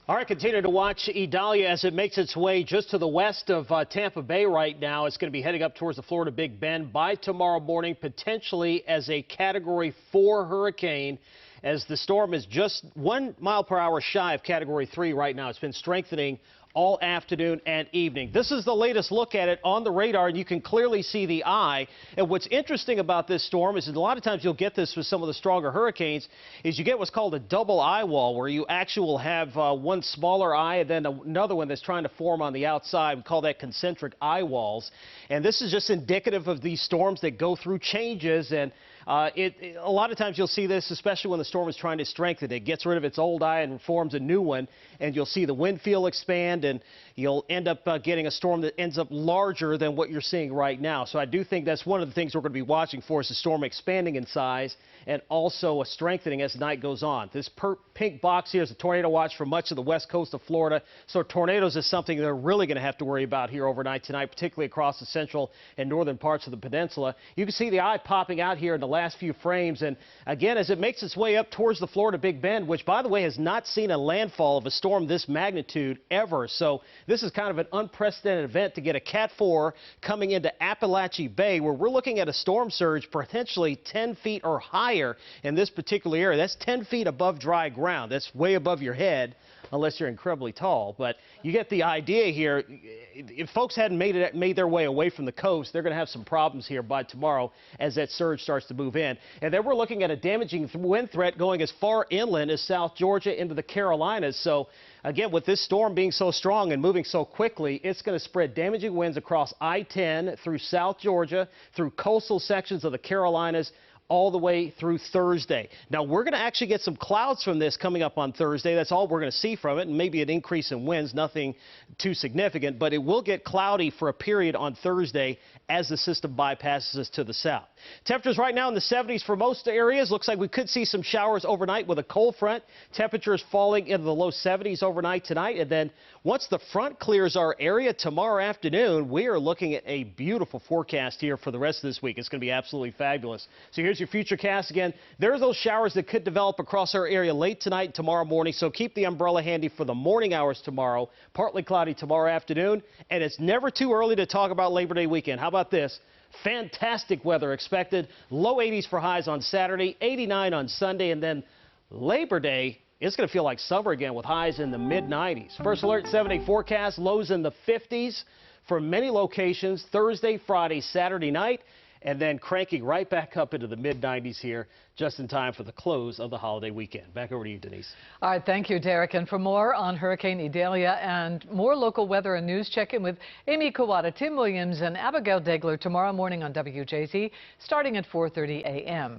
All right, continue to watch Idalia as it makes its way just to the west of Tampa Bay right now. It's going to be heading up towards the Florida Big Bend by tomorrow morning, potentially as a Category 4 hurricane, as the storm is just 1 mile per hour shy of Category 3 right now. It's been strengthening all afternoon and evening. This is the latest look at it on the radar, and you can clearly see the eye. And what's interesting about this storm is that a lot of times you'll get this with some of the stronger hurricanes, is you get what's called a double eye wall, where you actually will have one smaller eye and then another one that's trying to form on the outside. We call that concentric eye walls. And this is just indicative of these storms that go through changes, and a lot of times you'll see this, especially when the storm is trying to strengthen. It gets rid of its old eye and forms a new one, and you'll see the wind field expand, and you'll end up getting a storm that ends up larger than what you're seeing right now. So I do think that's one of the things we're going to be watching for, is the storm expanding in size and also a strengthening as the night goes on. This pink box here is a tornado watch for much of the west coast of Florida. So tornadoes is something they're really going to have to worry about here overnight tonight, particularly across the central and northern parts of the peninsula. You can see the eye popping out here in the last few frames. And again, as it makes its way up towards the Florida Big Bend, which, by the way, has not seen a landfall of a storm this magnitude ever. So this is kind of an unprecedented event to get a Cat 4 coming into Apalachee Bay, where we're looking at a storm surge potentially 10 feet or higher in this particular area. That's 10 feet above dry ground. That's way above your head, unless you're incredibly tall. But you get the idea here. If folks hadn't made their way away from the coast, they're going to have some problems here by tomorrow as that surge starts to move in. And then we're looking at a damaging wind threat going as far inland as South Georgia into the Carolinas. So again, with this storm being so strong and moving so quickly, it's going to spread damaging winds across I-10 through South Georgia, through coastal sections of the Carolinas, all the way through Thursday. Now, we're going to actually get some clouds from this coming up on Thursday. That's all we're going to see from it, and maybe an increase in winds, nothing too significant, but it will get cloudy for a period on Thursday as the system bypasses us to the south. Temperatures right now in the 70s for most areas. Looks like we could see some showers overnight with a cold front. Temperatures falling into the low 70s overnight tonight, and then once the front clears our area tomorrow afternoon, we are looking at a beautiful forecast here for the rest of this week. It's going to be absolutely fabulous. So here's your future cast again. There are those showers that could develop across our area late tonight and tomorrow morning, so keep the umbrella handy for the morning hours tomorrow. Partly cloudy tomorrow afternoon, and it's never too early to talk about Labor Day weekend. How about this? Fantastic weather expected. Low 80s for highs on Saturday, 89 on Sunday, and then Labor Day, it's going to feel like summer again with highs in the mid-90s. First Alert 7-day forecast, lows in the 50s for many locations Thursday, Friday, Saturday night, and then cranking right back up into the mid-90s here just in time for the close of the holiday weekend. Back over to you, Denise. All right, thank you, Derek. And for more on Hurricane Idalia and more local weather and news, check in with Amy Kawada, Tim Williams, and Abigail Degler tomorrow morning on WJZ starting at 4:30 a.m.